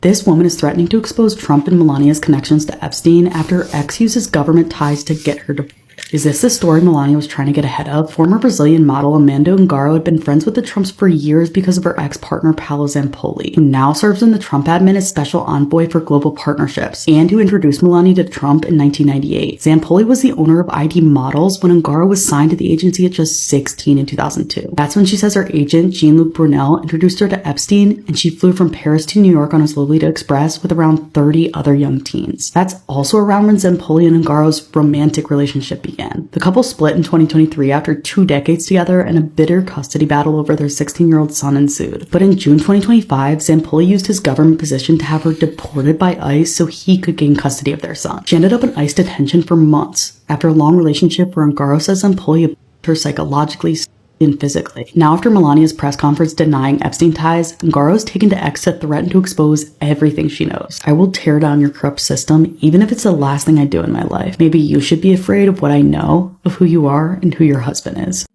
This woman is threatening to expose Trump and Melania's connections to Epstein after her ex uses government ties to get her deported. Is this the story Melania was trying to get ahead of? Former Brazilian model Amanda Ungaro had been friends with the Trumps for years because of her ex-partner Paolo Zampoli, who now serves in the Trump admin as special envoy for global partnerships, and who introduced Melania to Trump in 1998. Zampoli was the owner of ID Models when Ungaro was signed to the agency at just 16 in 2002. That's when she says her agent, Jean-Luc Brunel, introduced her to Epstein, and she flew from Paris to New York on his Lolita Express with around 30 other young teens. That's also around when Zampoli and Ungaro's romantic relationship began. The couple split in 2023 after 2 decades together, and a bitter custody battle over their 16-year-old son ensued. But in June 2025, Zampoli used his government position to have her deported by ICE so he could gain custody of their son. She ended up in ICE detention for months after a long relationship where Angaro says Zampoli abused her psychologically and physically. Now, after Melania's press conference denying Epstein ties, Ungaro is taken to X to threaten to expose everything she knows. I will tear down your corrupt system, even if it's the last thing I do in my life. Maybe you should be afraid of what I know, of who you are, and who your husband is.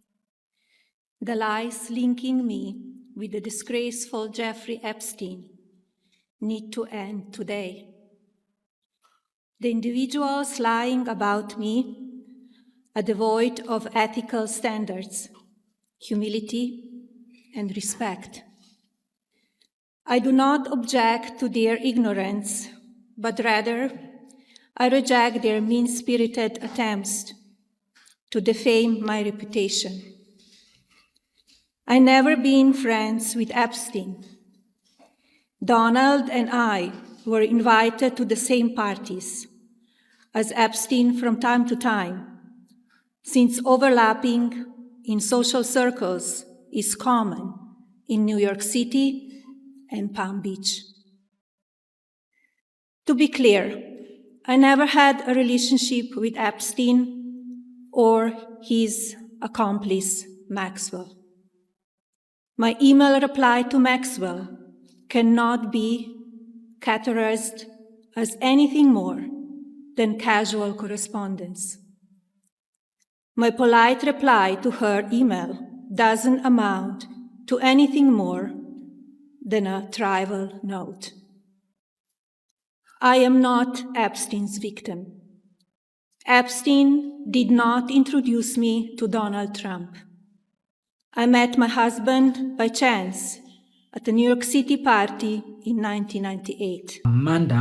The lies linking me with the disgraceful Jeffrey Epstein need to end today. The individuals lying about me are devoid of ethical standards, humility, and respect. I do not object to their ignorance, but rather I reject their mean-spirited attempts to defame my reputation. I never been friends with Epstein. Donald and I were invited to the same parties as Epstein from time to time, since overlapping in social circles is common in New York City and Palm Beach. To be clear, I never had a relationship with Epstein or his accomplice, Maxwell. My email reply to Maxwell cannot be categorized as anything more than casual correspondence. My polite reply to her email doesn't amount to anything more than a trivial note. I am not Epstein's victim. Epstein did not introduce me to Donald Trump. I met my husband by chance at a New York City party in 1998. Amanda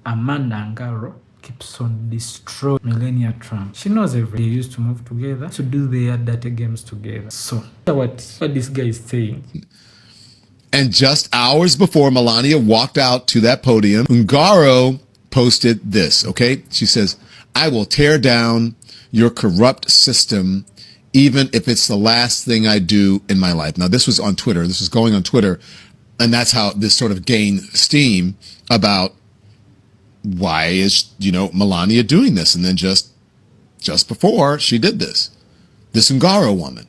Angaro keeps on destroying Melania Trump. She knows everything. They used to move together to do their dirty games together. So what this guy is saying. And just hours before Melania walked out to that podium, Ungaro posted this, okay? She says, "I will tear down your corrupt system, even if it's the last thing I do in my life." Now, this was on Twitter. This was going on Twitter. And that's how this sort of gained steam about why is, Melania doing this? And then just before she did this Ungaro woman.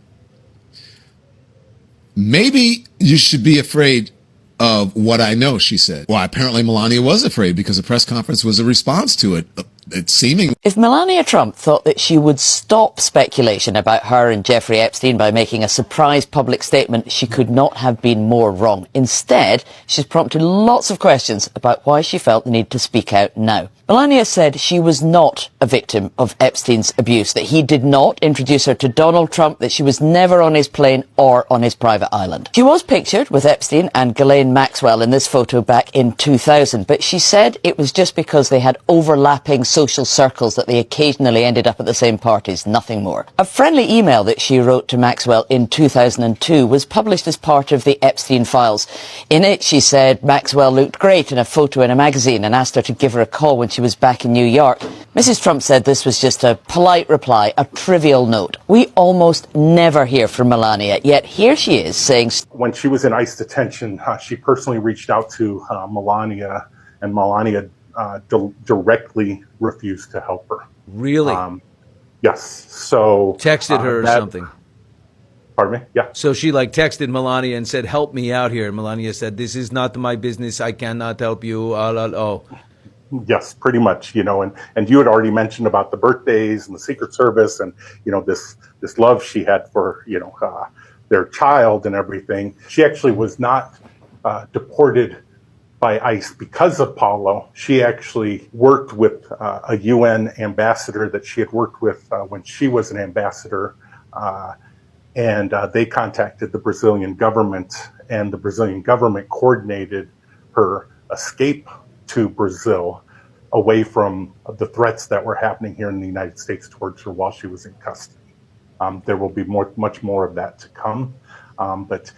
"Maybe you should be afraid of what I know," she said. Well, apparently Melania was afraid because the press conference was a response to it. It's seeming. If Melania Trump thought that she would stop speculation about her and Jeffrey Epstein by making a surprise public statement, she could not have been more wrong. Instead, she's prompted lots of questions about why she felt the need to speak out now. Melania said she was not a victim of Epstein's abuse, that he did not introduce her to Donald Trump, that she was never on his plane or on his private island. She was pictured with Epstein and Ghislaine Maxwell in this photo back in 2000, but she said it was just because they had overlapping social circles that they occasionally ended up at the same parties, nothing more. A friendly email that she wrote to Maxwell in 2002 was published as part of the Epstein files. In it, she said Maxwell looked great in a photo in a magazine and asked her to give her a call when she was back in New York. Mrs. Trump said this was just a polite reply, a trivial note. We almost never hear from Melania, yet here she is saying... When she was in ICE detention, she personally reached out to Melania, and Melania directly refused to help her. Really? Yes. So texted her or something. Pardon me? Yeah. So she texted Melania and said, "Help me out here." And Melania said, "This is not my business. I cannot help you." Yes, pretty much. And you had already mentioned about the birthdays and the Secret Service, and this love she had for their child and everything. She actually was not deported by ICE because of Paulo. She actually worked with a UN ambassador that she had worked with when she was an ambassador, and they contacted the Brazilian government, and the Brazilian government coordinated her escape to Brazil away from the threats that were happening here in the United States towards her while she was in custody. There will be much more of that to come. But,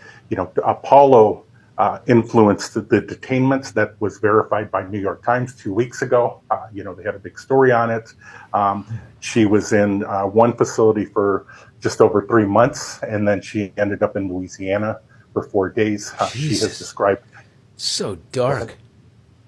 Paulo influenced the detainments. That was verified by New York Times 2 weeks ago. They had a big story on it. She was in one facility for just over 3 months, and then she ended up in Louisiana for 4 days. She has described... So dark.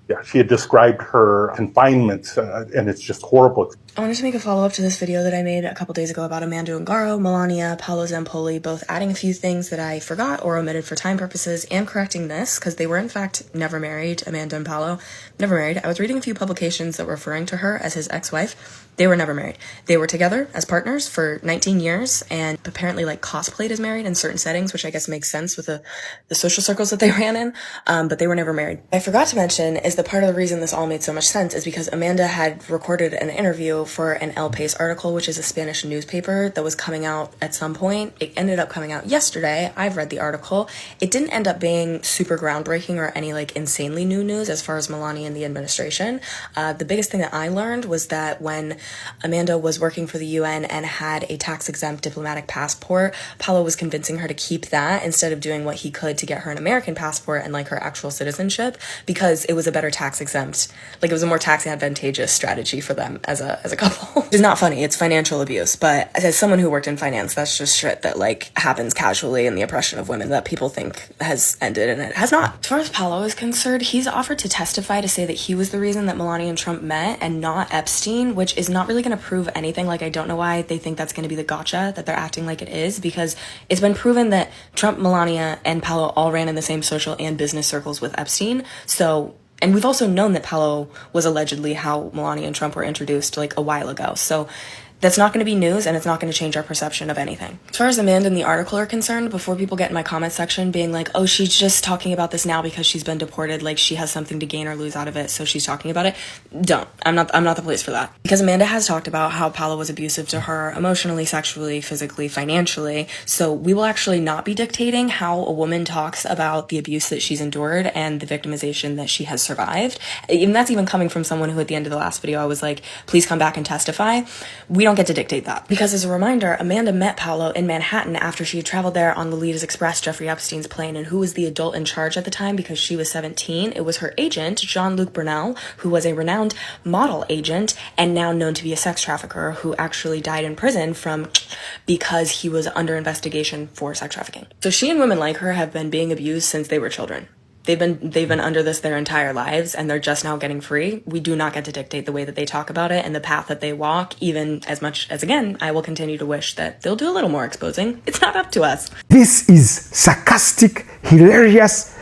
Yeah, she had described her confinement, and it's just horrible. I wanted to make a follow-up to this video that I made a couple days ago about Amanda Ungaro, Melania, Paolo Zampoli, both adding a few things that I forgot or omitted for time purposes and correcting this, because they were in fact never married, Amanda and Paolo. Never married. I was reading a few publications that were referring to her as his ex-wife. They were never married. They were together as partners for 19 years and apparently cosplayed as married in certain settings, which I guess makes sense with the social circles that they ran in, but they were never married. I forgot to mention is that part of the reason this all made so much sense is because Amanda had recorded an interview for an El País article, which is a Spanish newspaper that was coming out at some point. It ended up coming out yesterday. I've read the article. It didn't end up being super groundbreaking or any insanely new news as far as Melania and the administration. The biggest thing that I learned was that when Amanda was working for the UN and had a tax-exempt diplomatic passport, Paolo was convincing her to keep that instead of doing what he could to get her an American passport and her actual citizenship, because it was a better tax-exempt, it was a more tax-advantageous strategy for them as a couple. It's not funny, it's financial abuse, but as someone who worked in finance, that's just shit that happens casually in the oppression of women that people think has ended, and it has not. As far as Paolo is concerned, he's offered to testify to say that he was the reason that Melania and Trump met and not Epstein, which is not really going to prove anything. I don't know why they think that's going to be the gotcha that they're acting like it is, because it's been proven that Trump, Melania, and Paolo all ran in the same social and business circles with Epstein. And we've also known that Paolo was allegedly how Melania and Trump were introduced a while ago. So that's not going to be news, and it's not going to change our perception of anything. As far as Amanda and the article are concerned, before people get in my comment section being oh, she's just talking about this now because she's been deported, she has something to gain or lose out of it, so she's talking about it. Don't. I'm not the place for that. Because Amanda has talked about how Paolo was abusive to her emotionally, sexually, physically, financially, so we will actually not be dictating how a woman talks about the abuse that she's endured and the victimization that she has survived. And that's even coming from someone who at the end of the last video I was please come back and testify. We don't get to dictate that. Because as a reminder, Amanda met Paolo in Manhattan after she had traveled there on Lolita's Express, Jeffrey Epstein's plane, and who was the adult in charge at the time because she was 17? It was her agent, Jean-Luc Brunel, who was a renowned model agent and now known to be a sex trafficker who actually died in prison because he was under investigation for sex trafficking. So she and women like her have been being abused since they were children. They've been under this their entire lives, and they're just now getting free. We do not get to dictate the way that they talk about it and the path that they walk, even as much as, again, I will continue to wish that they'll do a little more exposing. It's not up to us. This is sarcastic, hilarious,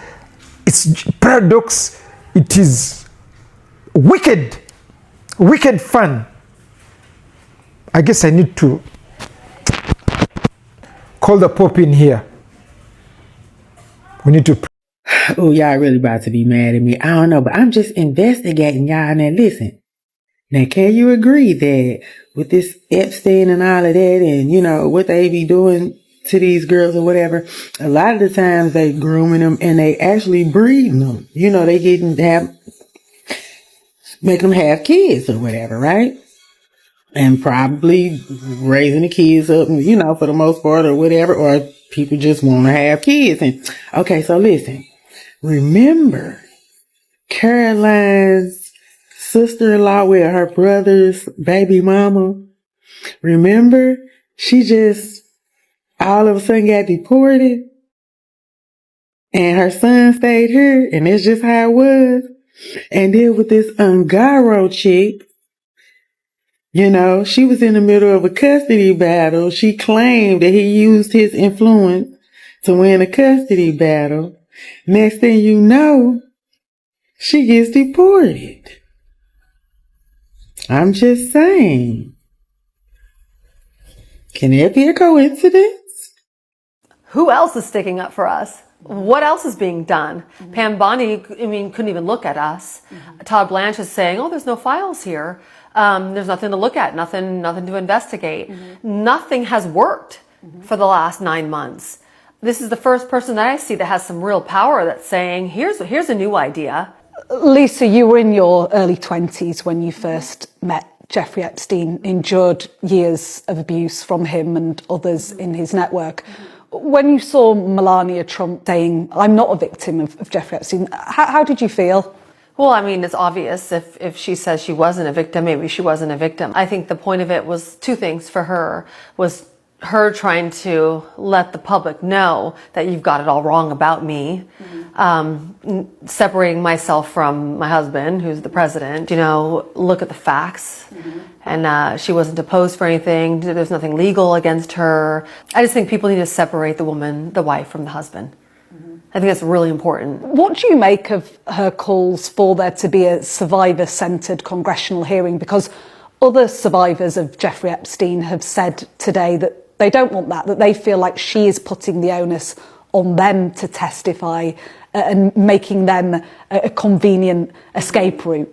it's paradox, it is wicked fun. I guess I need to call the Pope in here. We need to... Oh, y'all really about to be mad at me. I don't know, but I'm just investigating y'all. Now listen, now can you agree that with this Epstein and all of that and, what they be doing to these girls or whatever, a lot of the times they grooming them and they actually breeding them. They make them have kids or whatever, right? And probably raising the kids up, for the most part or whatever, or people just want to have kids. And okay, so listen. Remember Caroline's sister-in-law with her brother's baby mama? Remember? She just all of a sudden got deported and her son stayed here, and that's just how it was. And then with this Angaro chick, she was in the middle of a custody battle. She claimed that he used his influence to win a custody battle. Next thing you know, she gets deported. I'm just saying. Can it be a coincidence? Who else is sticking up for us? What else is being done? Pam Bondi, I mean, couldn't even look at us. Todd Blanche is saying, oh, there's no files here. There's nothing to look at, nothing to investigate. Nothing has worked for the last 9 months. This is the first person that I see that has some real power that's saying, here's a new idea. Lisa, you were in your early 20s when you first met Jeffrey Epstein, endured years of abuse from him and others in his network. When you saw Melania Trump saying, I'm not a victim of Jeffrey Epstein, how did you feel? Well, I mean, it's obvious if she says she wasn't a victim, maybe she wasn't a victim. I think the point of it was two things for her, was her trying to let the public know that you've got it all wrong about me, separating myself from my husband, who's the president, look at the facts. And she wasn't deposed for anything. There's nothing legal against her. I just think people need to separate the woman, the wife, from the husband. I think that's really important. What do you make of her calls for there to be a survivor-centred congressional hearing? Because other survivors of Jeffrey Epstein have said today that they don't want that they feel like she is putting the onus on them to testify and making them a convenient escape route.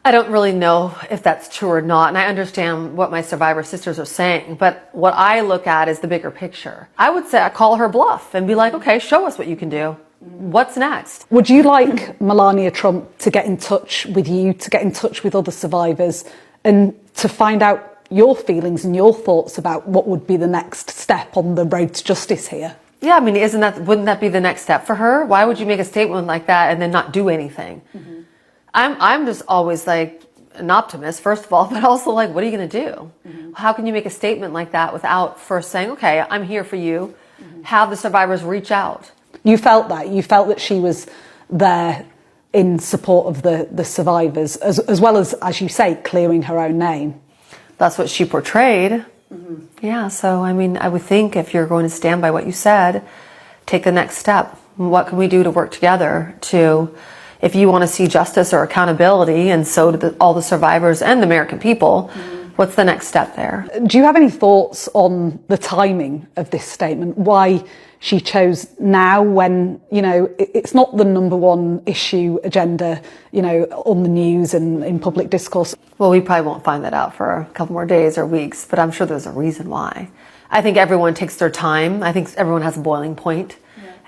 I don't really know if that's true or not, and I understand what my survivor sisters are saying, but what I look at is the bigger picture. I would say I call her bluff and be like, okay, show us what you can do. What's next? Would you like Melania Trump to get in touch with you, to get in touch with other survivors, and to find out your feelings and your thoughts about what would be the next step on the road to justice here? Yeah, I mean, wouldn't that be the next step for her? Why would you make a statement like that and then not do anything? I'm just always like an optimist, first of all, but also like, what are you going to do? How can you make a statement like that without first saying, okay, I'm here for you, have the survivors reach out? You felt that she was there in support of the survivors, as well as you say, clearing her own name. That's what she portrayed. Yeah, so I mean, I would think if you're going to stand by what you said, take the next step. What can we do to work together to, if you want to see justice or accountability, and so do all the survivors and the American people, what's the next step there? Do you have any thoughts on the timing of this statement? Why she chose now when, it's not the number one issue agenda, on the news and in public discourse? Well, we probably won't find that out for a couple more days or weeks, but I'm sure there's a reason why. I think everyone takes their time. I think everyone has a boiling point.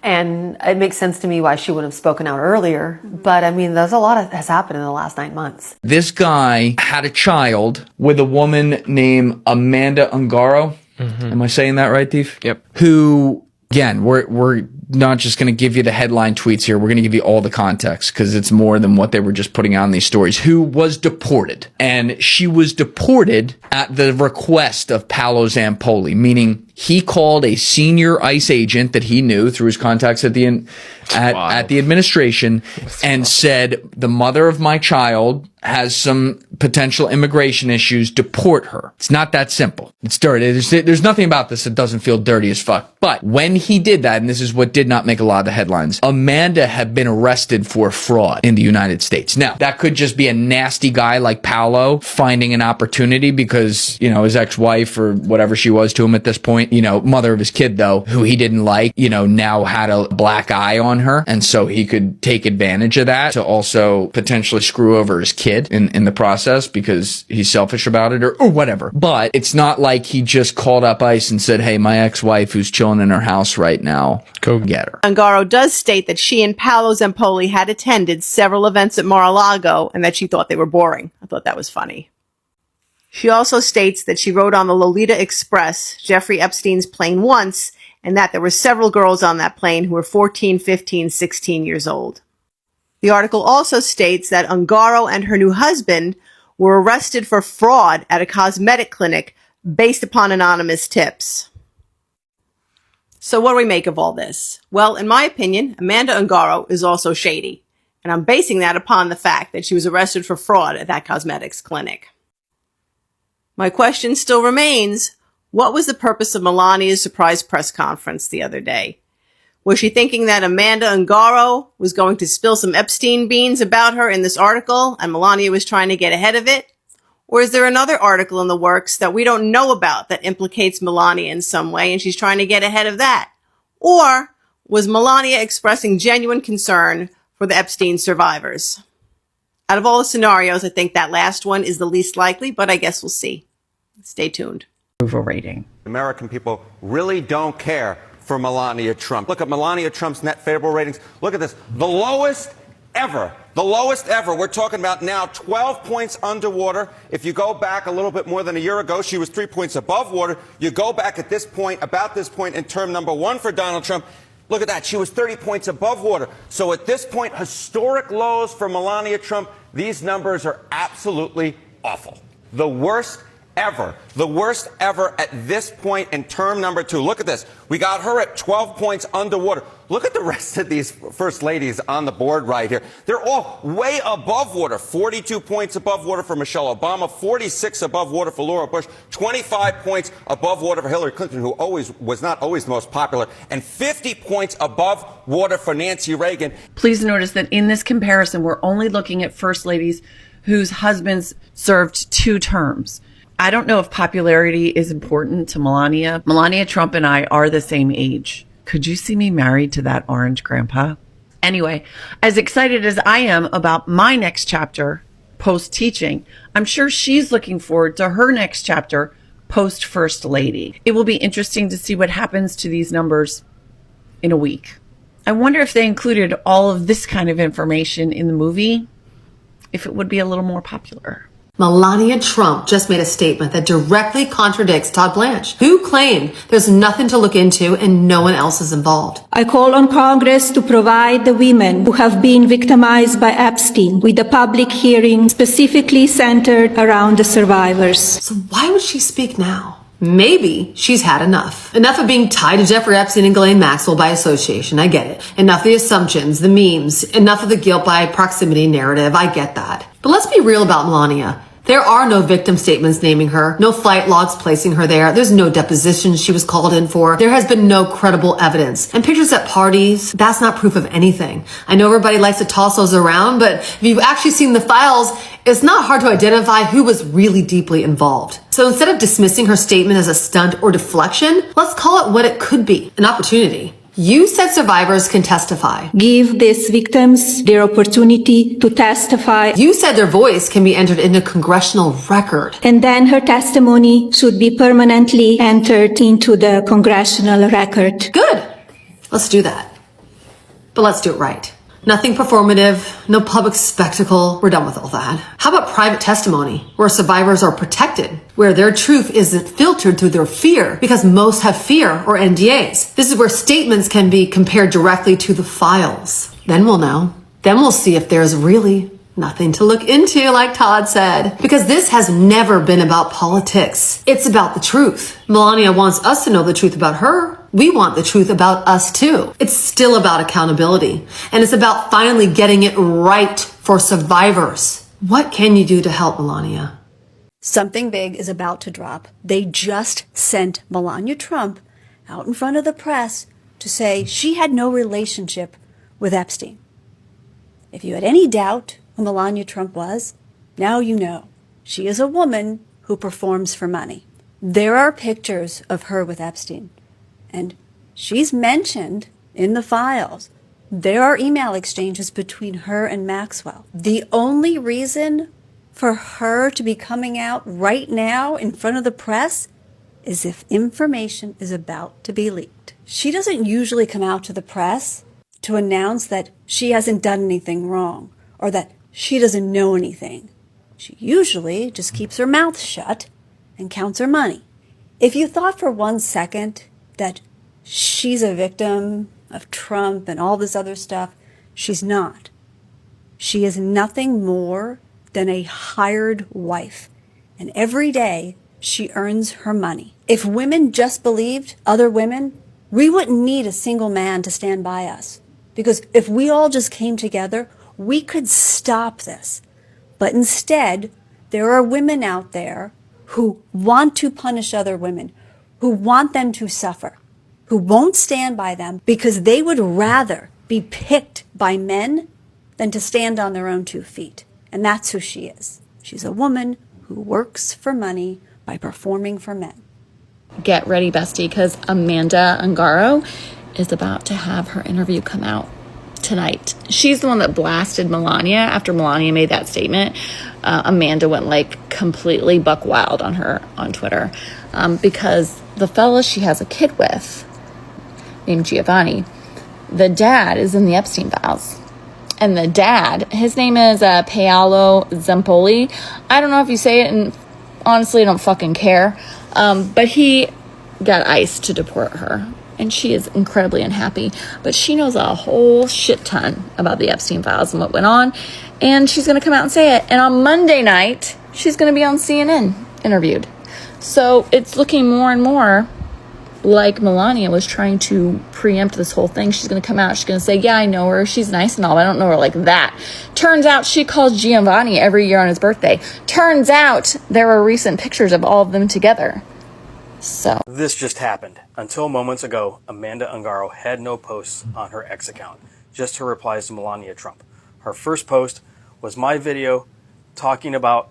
And it makes sense to me why she wouldn't have spoken out earlier. But I mean, there's a lot that has happened in the last 9 months. This guy had a child with a woman named Amanda Ungaro. Am I saying that right, Thief? Yep. Who, again, we're not just going to give you the headline tweets here. We're going to give you all the context because it's more than what they were just putting out in these stories. Who was deported. And she was deported at the request of Paolo Zampoli, meaning he called a senior ICE agent that he knew through his contacts at the administration and said, the mother of my child has some potential immigration issues, deport her. It's not that simple. It's dirty. There's nothing about this that doesn't feel dirty as fuck. But when he did that, and this is what did not make a lot of the headlines, Amanda had been arrested for fraud in the United States. Now, that could just be a nasty guy like Paolo finding an opportunity because, his ex-wife or whatever she was to him at this point, mother of his kid though, who he didn't like, now had a black eye on her. And so he could take advantage of that to also potentially screw over his kid in the process because he's selfish about it or whatever. But it's not like he just called up ICE and said, hey, my ex-wife who's chilling in her house right now, go get her. Angaro does state that she and Paolo Zampoli had attended several events at Mar-a-Lago and that she thought they were boring. I thought that was funny. She also states that she rode on the Lolita Express, Jeffrey Epstein's plane, once, and that there were several girls on that plane who were 14, 15, 16 years old. The article also states that Angaro and her new husband were arrested for fraud at a cosmetic clinic based upon anonymous tips. So what do we make of all this? Well, in my opinion, Amanda Angaro is also shady, and I'm basing that upon the fact that she was arrested for fraud at that cosmetics clinic. My question still remains, what was the purpose of Melania's surprise press conference the other day? Was she thinking that Amanda Angaro was going to spill some Epstein beans about her in this article and Melania was trying to get ahead of it? Or is there another article in the works that we don't know about that implicates Melania in some way and she's trying to get ahead of that? Or Was Melania expressing genuine concern for the Epstein survivors? Out of all the scenarios, I think that last one is the least likely, but I guess we'll see. Stay tuned. Approval rating. American people really don't care for Melania Trump. Look at Melania Trump's net favorable ratings. Look at this. The lowest ever. The lowest ever. We're talking about now 12 points underwater. If you go back a little bit more than a year ago, she was 3 points above water. You go back at this point, about this point in term number one for Donald Trump. Look at that. She was 30 points above water. So at this point, historic lows for Melania Trump. These numbers are absolutely awful. The worst ever. The worst ever at this point in term number two. Look at this. We got her at 12 points underwater. Look at the rest of these first ladies on the board right here. They're all way above water. 42 points above water for Michelle Obama, 46 above water for Laura Bush, 25 points above water for Hillary Clinton, who was not always the most popular, and 50 points above water for Nancy Reagan. Please notice that in this comparison, we're only looking at first ladies whose husbands served 2 terms. I don't know if popularity is important to Melania. Melania Trump and I are the same age. Could you see me married to that orange grandpa? Anyway, as excited as I am about my next chapter post-teaching, I'm sure she's looking forward to her next chapter post-First Lady. It will be interesting to see what happens to these numbers in a week. I wonder if they included all of this kind of information in the movie, if it would be a little more popular. Melania Trump just made a statement that directly contradicts Todd Blanche, who claimed there's nothing to look into and no one else is involved. I call on Congress to provide the women who have been victimized by Epstein with a public hearing specifically centered around the survivors. So why would she speak now? Maybe she's had enough. Enough of being tied to Jeffrey Epstein and Ghislaine Maxwell by association. I get it. Enough of the assumptions, the memes, enough of the guilt by proximity narrative. I get that. But let's be real about Melania. There are no victim statements naming her, no flight logs placing her there. There's no depositions she was called in for. There has been no credible evidence. And pictures at parties, that's not proof of anything. I know everybody likes to toss those around, but if you've actually seen the files, it's not hard to identify who was really deeply involved. So instead of dismissing her statement as a stunt or deflection, let's call it what it could be, an opportunity. You said survivors can testify. Give these victims their opportunity to testify. You said their voice can be entered in a congressional record. And then her testimony should be permanently entered into the congressional record. Good. Let's do that. But let's do it right. Nothing performative, no public spectacle. We're done with all that. How about private testimony, where survivors are protected, where their truth isn't filtered through their fear, because most have fear or NDAs. This is where statements can be compared directly to the files. Then we'll know. Then we'll see if there's really nothing to look into, like Todd said. Because this has never been about politics. It's about the truth. Melania wants us to know the truth about her. We want the truth about us too. It's still about accountability. And it's about finally getting it right for survivors. What can you do to help, Melania? Something big is about to drop. They just sent Melania Trump out in front of the press to say she had no relationship with Epstein. If you had any doubt who Melania Trump was, now you know. She is a woman who performs for money. There are pictures of her with Epstein, and she's mentioned in the files. There are email exchanges between her and Maxwell. The only reason for her to be coming out right now in front of the press is if information is about to be leaked. She doesn't usually come out to the press to announce that she hasn't done anything wrong or that she doesn't know anything. She usually just keeps her mouth shut and counts her money. If you thought for 1 second that she's a victim of Trump and all this other stuff, she's not. She is nothing more than a hired wife. And every day she earns her money. If women just believed other women, we wouldn't need a single man to stand by us. Because if we all just came together, we could stop this. But instead, there are women out there who want to punish other women, who want them to suffer, who won't stand by them because they would rather be picked by men than to stand on their own 2 feet. And that's who she is. She's a woman who works for money by performing for men. Get ready, bestie, because Amanda Ungaro is about to have her interview come out tonight. She's the one that blasted Melania after Melania made that statement. Amanda went like completely buck wild on her on Twitter because the fella she has a kid with, named Giovanni, the dad is in the Epstein files. And the dad, his name is Paolo Zampoli. I don't know if you say it, and honestly, I don't fucking care. But he got ICE to deport her. And she is incredibly unhappy. But she knows a whole shit ton about the Epstein files and what went on. And she's going to come out and say it. And on Monday night, she's going to be on CNN interviewed. So it's looking more and more like Melania was trying to preempt this whole thing. She's going to come out. She's going to say, yeah, I know her. She's nice and all, but I don't know her like that. Turns out she calls Giovanni every year on his birthday. Turns out there were recent pictures of all of them together. So this just happened. Until moments ago, Amanda Ungaro had no posts on her X account, just her replies to Melania Trump. Her first post was my video talking about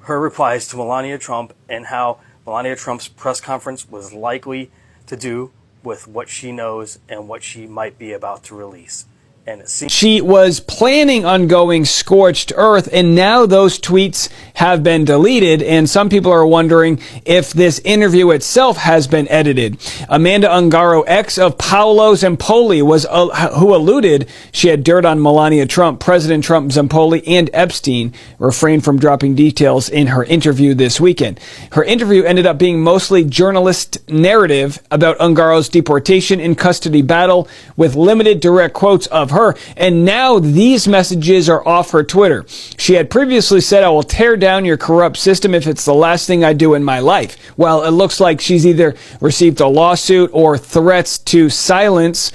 her replies to Melania Trump and how Melania Trump's press conference was likely to do with what she knows and what she might be about to release. And it seems she was planning on going scorched earth, and now those tweets have been deleted, and some people are wondering if this interview itself has been edited. Amanda Angaro, ex of Paolo Zampoli, was who alluded she had dirt on Melania Trump. President Trump, Zampoli, and Epstein refrained from dropping details in her interview this weekend. Her interview ended up being mostly journalist narrative about Ungaro's deportation and custody battle, with limited direct quotes of her. And now these messages are off her Twitter. She had previously said, I will tear down your corrupt system if it's the last thing I do in my life. Well, it looks like she's either received a lawsuit or threats to silence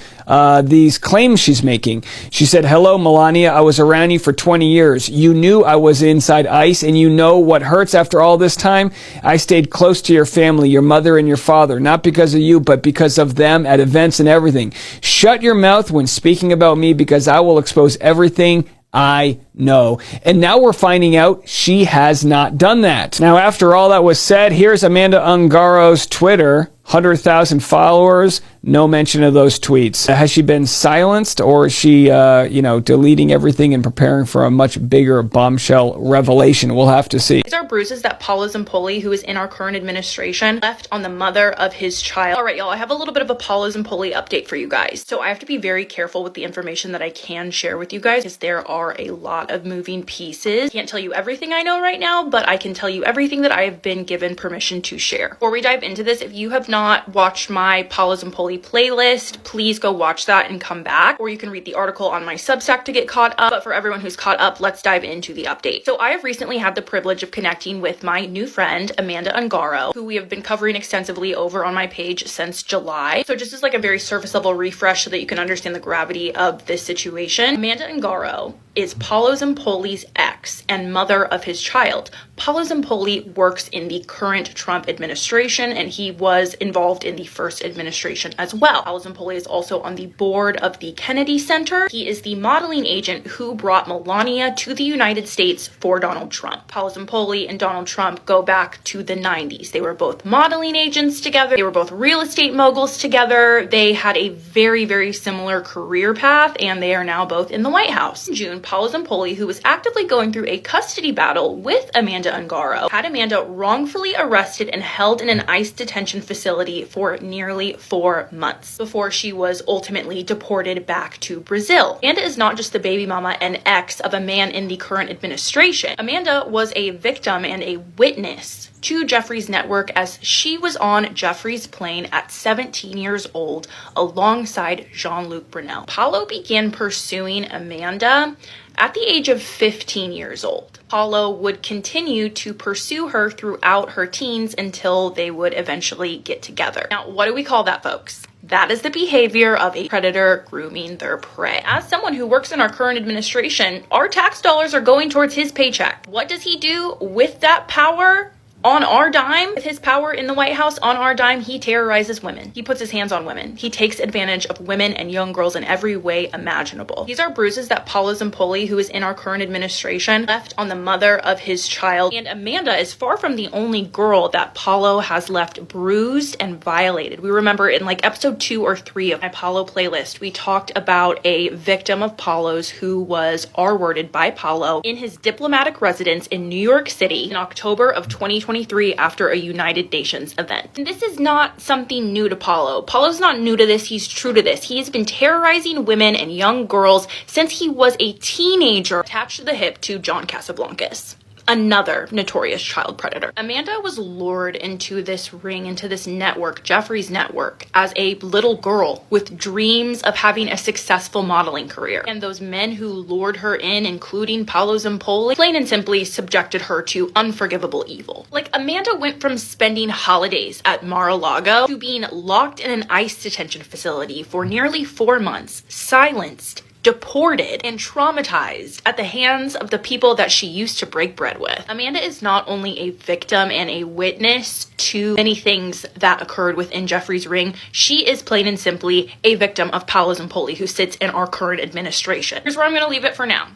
these claims she's making. She said, hello, Melania. I was around you for 20 years. You knew I was inside ICE, and you know what hurts after all this time? I stayed close to your family, your mother and your father, not because of you, but because of them at events and everything. Shut your mouth when speaking about me, because I will expose everything I know. And now we're finding out she has not done that. Now, after all that was said, here's Amanda Ungaro's Twitter. 100,000 followers, no mention of those tweets. Has she been silenced, or is she, deleting everything and preparing for a much bigger bombshell revelation? We'll have to see. These are bruises that Paolo Zampoli, who is in our current administration, left on the mother of his child. All right, y'all, I have a little bit of a Paolo Zampoli update for you guys. So I have to be very careful with the information that I can share with you guys, because there are a lot of moving pieces. I can't tell you everything I know right now, but I can tell you everything that I have been given permission to share. Before we dive into this, if you have not watched my Paolo Zampoli playlist, please go watch that and come back, or you can read the article on my Substack to get caught up. But for everyone who's caught up, let's dive into the update. So I have recently had the privilege of connecting with my new friend, Amanda Angaro, who we have been covering extensively over on my page since July. So just as like a very surface level refresh so that you can understand the gravity of this situation, Amanda Angaro is Paolo Zampoli's ex and mother of his child. Paolo Zampoli works in the current Trump administration, and he was involved in the first administration as well. Paolo Zampoli is also on the board of the Kennedy Center. He is the modeling agent who brought Melania to the United States for Donald Trump. Paolo Zampoli and Donald Trump go back to the 90s. They were both modeling agents together. They were both real estate moguls together. They had a very, very similar career path, and they are now both in the White House. In June, Paolo Zampoli, who was actively going through a custody battle with Amanda Angaro, had Amanda wrongfully arrested and held in an ICE detention facility for nearly 4 months before she was ultimately deported back to Brazil. Amanda is not just the baby mama and ex of a man in the current administration. Amanda was a victim and a witness to Jeffrey's network as she was on Jeffrey's plane at 17 years old alongside Jean-Luc Brunel. Paolo began pursuing Amanda at the age of 15 years old. Paolo would continue to pursue her throughout her teens until they would eventually get together. Now, what do we call that, folks? That is the behavior of a predator grooming their prey. As someone who works in our current administration, our tax dollars are going towards his paycheck. What does he do with that power? On our dime, with his power in the White House, on our dime, he terrorizes women. He puts his hands on women. He takes advantage of women and young girls in every way imaginable. These are bruises that Paolo Zampoli, who is in our current administration, left on the mother of his child. And Amanda is far from the only girl that Paolo has left bruised and violated. We remember in like episode 2 or 3 of my Paolo playlist, we talked about a victim of Paolo's who was R-worded by Paolo in his diplomatic residence in New York City in October of 2023 after a United Nations event. And this is not something new to Paolo. Paolo's not new to this. He's true to this. He has been terrorizing women and young girls since he was a teenager, attached to the hip to John Casablancas, another notorious child predator. Amanda was lured into this ring, into this network, Jeffrey's network, as a little girl with dreams of having a successful modeling career. And those men who lured her in, including Paolo Zampoli, plain and simply subjected her to unforgivable evil. Like, Amanda went from spending holidays at Mar-a-Lago to being locked in an ICE detention facility for nearly 4 months, silenced, deported, and traumatized at the hands of the people that she used to break bread with. Amanda is not only a victim and a witness to many things that occurred within Jeffrey's ring, she is plain and simply a victim of Paolo Zampoli, who sits in our current administration. Here's where I'm going to leave it for now.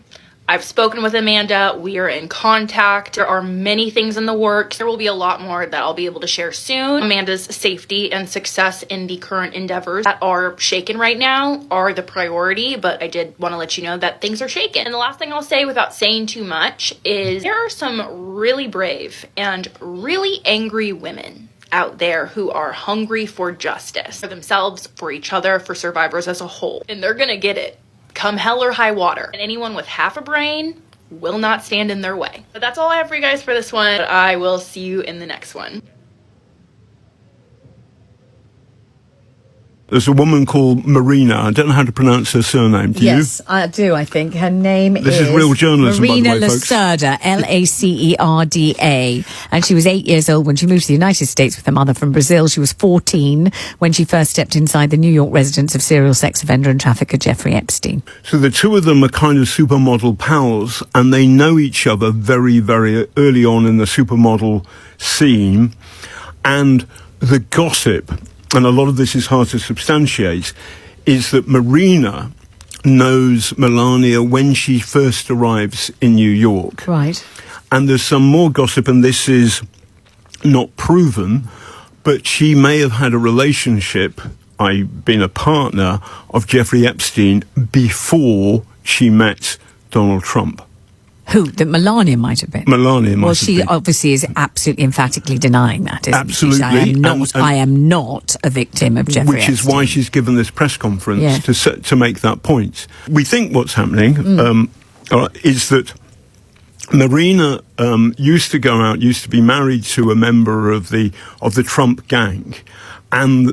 I've spoken with Amanda. We are in contact. There are many things in the works. There will be a lot more that I'll be able to share soon. Amanda's safety and success in the current endeavors that are shaken right now are the priority, but I did want to let you know that things are shaken. And the last thing I'll say without saying too much is there are some really brave and really angry women out there who are hungry for justice, for themselves, for each other, for survivors as a whole. And they're gonna get it, come hell or high water. And anyone with half a brain will not stand in their way. But that's all I have for you guys for this one. I will see you in the next one. There's a woman called Marina. I don't know how to pronounce her surname. Do you? Yes, I do, I think. Her name This is real journalism, Marina by the way, folks. Lacerda, Lacerda. And she was 8 years old when she moved to the United States with her mother from Brazil. She was 14 when she first stepped inside the New York residence of serial sex offender and trafficker Jeffrey Epstein. So the two of them are kind of supermodel pals, and they know each other very, very early on in the supermodel scene. And the gossip, and a lot of this is hard to substantiate, is that Marina knows Melania when she first arrives in New York. Right. And there's some more gossip, and this is not proven, but she may have had a relationship, been a partner of Jeffrey Epstein before she met Donald Trump. Who? That Melania might have been. Melania might Well, have she been. obviously is absolutely emphatically denying that, isn't Absolutely. she? I am not a victim of Jeffrey Which is Epstein. why she's given this press conference Yeah. to make that point. We think what's happening is that Marina used to be married to a member of the Trump gang, and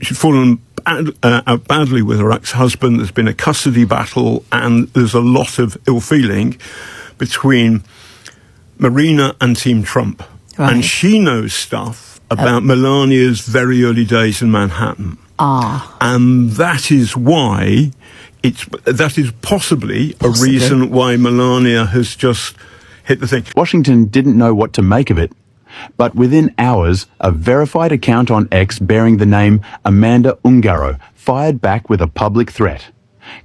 she'd fallen out badly with her ex-husband. There's been a custody battle, and there's a lot of ill feeling between Marina and Team Trump. Right. And she knows stuff about Melania's very early days in Manhattan. And that is why that is possibly a reason why Melania has just hit the thing. Washington didn't know what to make of it. But within hours, a verified account on X bearing the name Amanda Ungaro fired back with a public threat,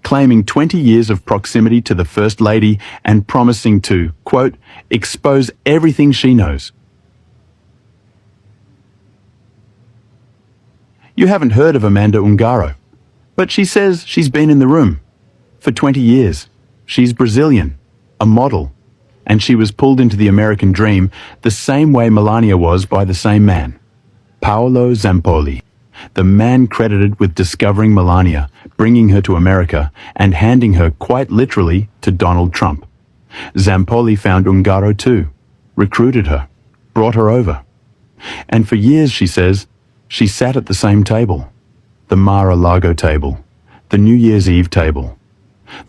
claiming 20 years of proximity to the First Lady and promising to, quote, expose everything she knows. You haven't heard of Amanda Ungaro, but she says she's been in the room for 20 years. She's Brazilian, a model, and she was pulled into the American dream the same way Melania was by the same man, Paolo Zampoli, the man credited with discovering Melania, bringing her to America, and handing her quite literally to Donald Trump. Zampoli found Ungaro too, recruited her, brought her over. And for years, she says, she sat at the same table, the Mar-a-Lago table, the New Year's Eve table,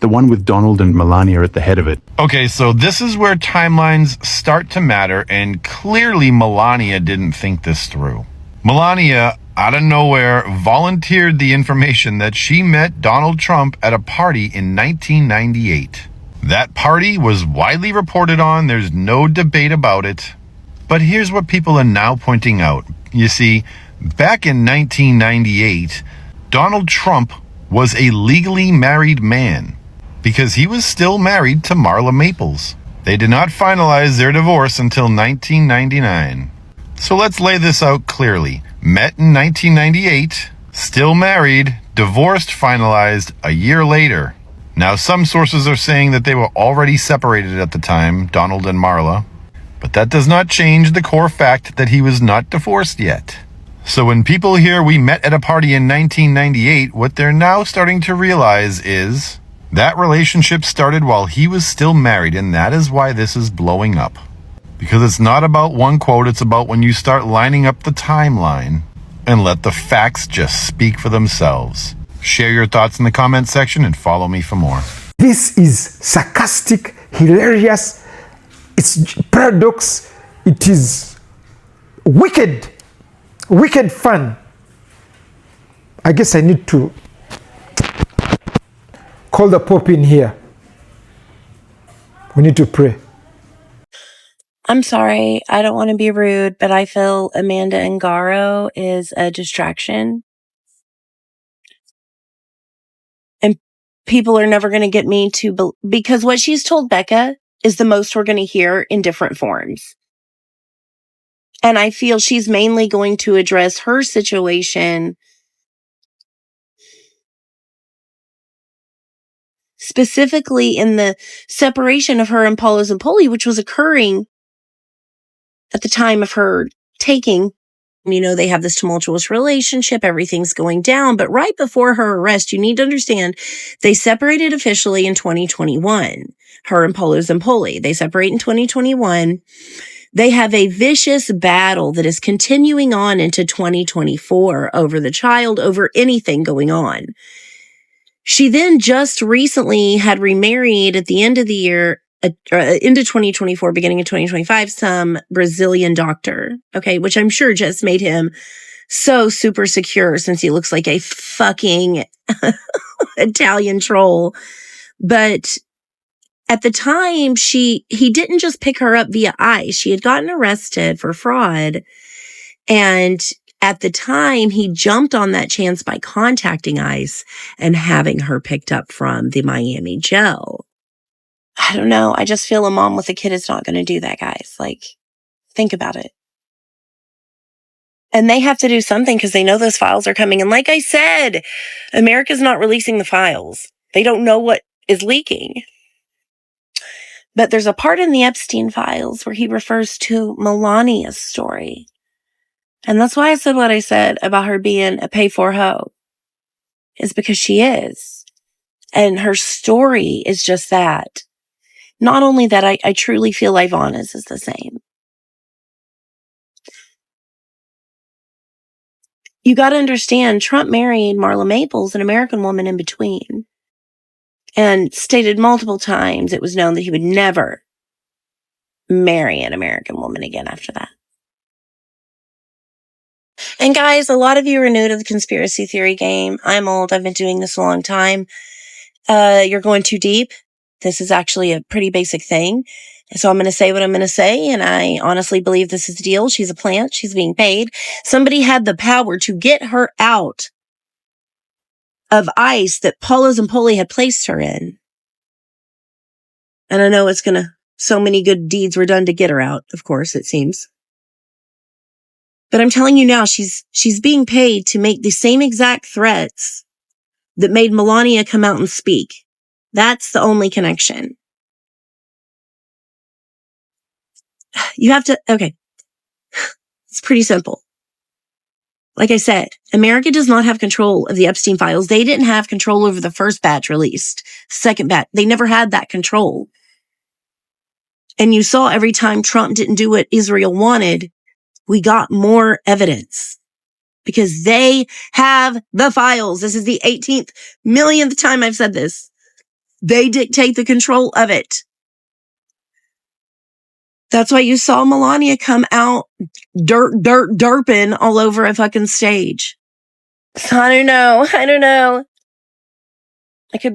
the one with Donald and Melania at the head of it. Okay, so this is where timelines start to matter, and clearly Melania didn't think this through. Melania, out of nowhere, volunteered the information that she met Donald Trump at a party in 1998. That party was widely reported on, there's no debate about it. But here's what people are now pointing out. You see, back in 1998, Donald Trump was a legally married man because he was still married to Marla Maples. They did not finalize their divorce until 1999. So let's lay this out clearly. Met in 1998, still married, divorced finalized a year later. Now, some sources are saying that they were already separated at the time, Donald and Marla, but that does not change the core fact that he was not divorced yet. So when people hear we met at a party in 1998, what they're now starting to realize is that relationship started while he was still married, and that is why this is blowing up. Because it's not about one quote, it's about when you start lining up the timeline and let the facts just speak for themselves. Share your thoughts in the comment section and follow me for more. This is sarcastic, hilarious, it's paradox, it is wicked fun. I guess I need to call the Pope in here. We need to pray. I'm sorry, I don't want to be rude, but I feel Amanda Angaro is a distraction. And people are never going to get me to, because what she's told Becca is the most we're going to hear in different forms. And I feel she's mainly going to address her situation specifically in the separation of her and Paolo Zampoli, which was occurring at the time of her taking. You know, they have this tumultuous relationship, everything's going down, but right before her arrest, you need to understand, they separated officially in 2021, her and Paolo Zampoli. They separate in 2021. They have a vicious battle that is continuing on into 2024 over the child, over anything going on. She then just recently had remarried at the end of the year, into 2024, beginning of 2025, some Brazilian doctor, okay, which I'm sure just made him so super secure since he looks like a fucking Italian troll. But at the time, he didn't just pick her up via ICE. She had gotten arrested for fraud. And at the time, he jumped on that chance by contacting ICE and having her picked up from the Miami jail. I don't know. I just feel a mom with a kid is not going to do that, guys. Like, think about it. And they have to do something because they know those files are coming. And like I said, America's not releasing the files. They don't know what is leaking. But there's a part in the Epstein files where he refers to Melania's story. And that's why I said what I said about her being a pay-for hoe. Is because she is. And her story is just that. Not only that, I truly feel Ivana's is the same. You got to understand, Trump married Marla Maples, an American woman in between, and stated multiple times it was known that he would never marry an American woman again after that. And guys, a lot of you are new to the conspiracy theory game. I'm old. I've been doing this a long time. You're going too deep. This is actually a pretty basic thing. So I'm going to say what I'm going to say. And I honestly believe this is the deal. She's a plant. She's being paid. Somebody had the power to get her out of ICE that Paolo Zampoli had placed her in. And I know so many good deeds were done to get her out. Of course, it seems. But I'm telling you now, she's being paid to make the same exact threats that made Melania come out and speak. That's the only connection. You have to, okay. It's pretty simple. Like I said, America does not have control of the Epstein files. They didn't have control over the first batch released. Second batch, they never had that control. And you saw every time Trump didn't do what Israel wanted, we got more evidence. Because they have the files. This is the 18th millionth time I've said this. They dictate the control of it. That's why you saw Melania come out derping all over a fucking stage. So I don't know. I could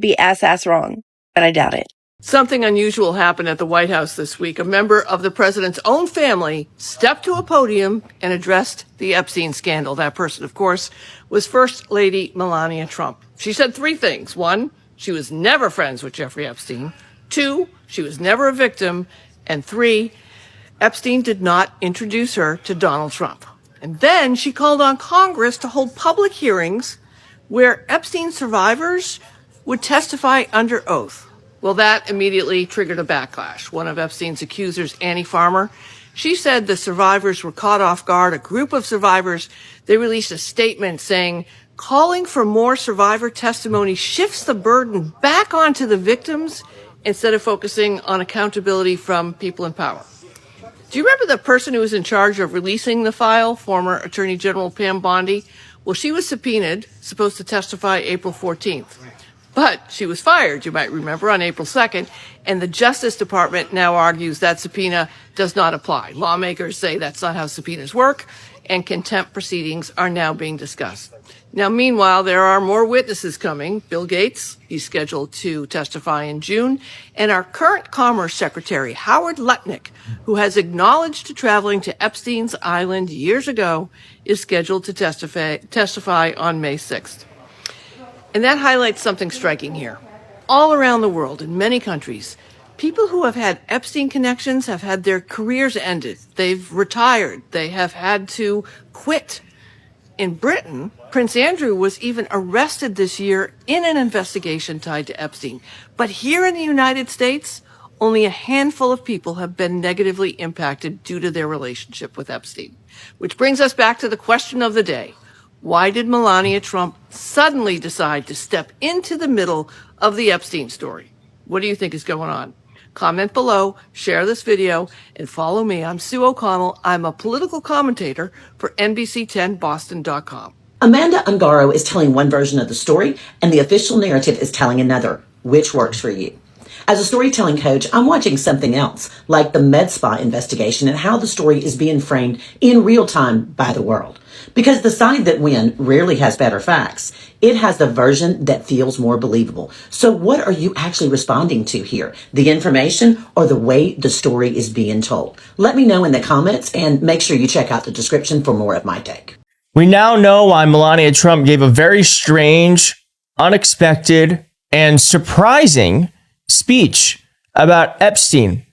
be ass wrong, but I doubt it. Something unusual happened at the White House this week. A member of the president's own family stepped to a podium and addressed the Epstein scandal. That person, of course, was First Lady Melania Trump. She said three things. One, she was never friends with Jeffrey Epstein. Two, she was never a victim. And three, Epstein did not introduce her to Donald Trump. And then she called on Congress to hold public hearings where Epstein survivors would testify under oath. Well, that immediately triggered a backlash. One of Epstein's accusers, Annie Farmer, she said the survivors were caught off guard. A group of survivors, they released a statement saying, calling for more survivor testimony shifts the burden back onto the victims instead of focusing on accountability from people in power. Do you remember the person who was in charge of releasing the file, former Attorney General Pam Bondi? Well, she was subpoenaed, supposed to testify April 14th. But she was fired, you might remember, on April 2nd, and the Justice Department now argues that subpoena does not apply. Lawmakers say that's not how subpoenas work, and contempt proceedings are now being discussed. Now, meanwhile, there are more witnesses coming. Bill Gates, he's scheduled to testify in June, and our current Commerce Secretary, Howard Lutnick, who has acknowledged traveling to Epstein's Island years ago, is scheduled to testify on May 6th. And that highlights something striking here. All around the world, in many countries, people who have had Epstein connections have had their careers ended. They've retired. They have had to quit. In Britain, Prince Andrew was even arrested this year in an investigation tied to Epstein. But here in the United States, only a handful of people have been negatively impacted due to their relationship with Epstein. Which brings us back to the question of the day. Why did Melania Trump suddenly decide to step into the middle of the Epstein story? What do you think is going on? Comment below, share this video, and follow me. I'm Sue O'Connell. I'm a political commentator for NBC10Boston.com. Amanda Ungaro is telling one version of the story, and the official narrative is telling another. Which works for you? As a storytelling coach, I'm watching something else, like the med spa investigation and how the story is being framed in real time by the world. Because the side that wins rarely has better facts. It has the version that feels more believable. So what are you actually responding to here? The information or the way the story is being told? Let me know in the comments and make sure you check out the description for more of my take. We now know why Melania Trump gave a very strange, unexpected, and surprising speech about Epstein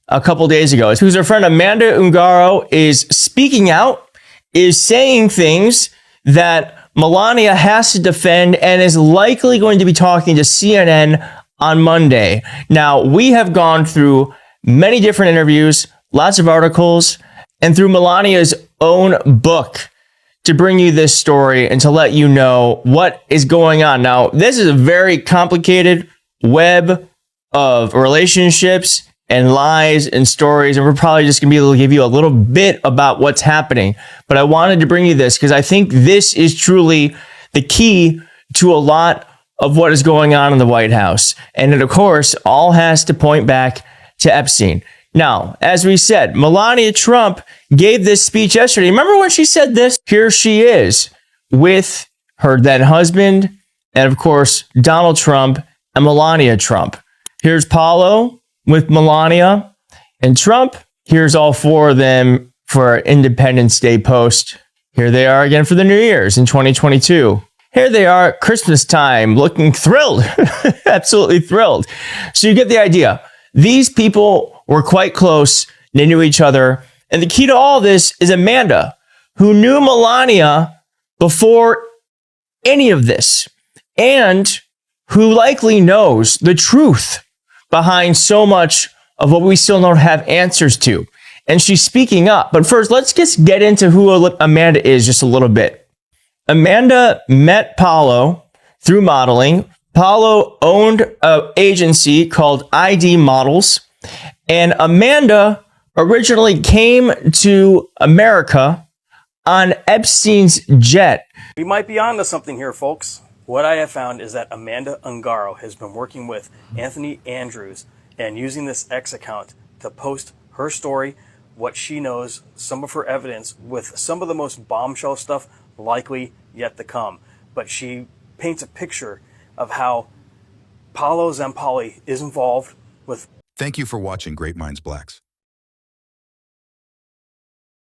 a couple days ago. Who's her friend Amanda Ungaro is speaking out, is saying things that Melania has to defend, and is likely going to be talking to CNN on Monday. Now, we have gone through many different interviews, lots of articles, and through Melania's own book to bring you this story and to let you know what is going on. Now, this is a very complicated web of relationships and lies and stories, and we're probably just gonna be able to give you a little bit about what's happening. But I wanted to bring you this because I think this is truly the key to a lot of what is going on in the White House. And it, of course, all has to point back to Epstein. Now, as we said, Melania Trump gave this speech yesterday. Remember when she said this? Here she is with her then husband and, of course, Donald Trump and Melania Trump. Here's Paulo with Melania and Trump. Here's all four of them for our Independence Day post. Here they are again for the New Year's in 2022. Here they are at Christmas time, looking thrilled, absolutely thrilled. So you get the idea. These people were quite close. They knew each other. And the key to all this is Amanda, who knew Melania before any of this, and who likely knows the truth behind so much of what we still don't have answers to. And she's speaking up. But first, let's just get into who Amanda is just a little bit. Amanda met Paulo through modeling. Paulo owned an agency called ID Models. And Amanda originally came to America on Epstein's jet. We might be onto something here, folks. What I have found is that Amanda Ungaro has been working with Anthony Andrews and using this X account to post her story, what she knows, some of her evidence, with some of the most bombshell stuff likely yet to come. But she paints a picture of how Paolo Zampoli is involved with Thank you for watching Great Minds Blacks.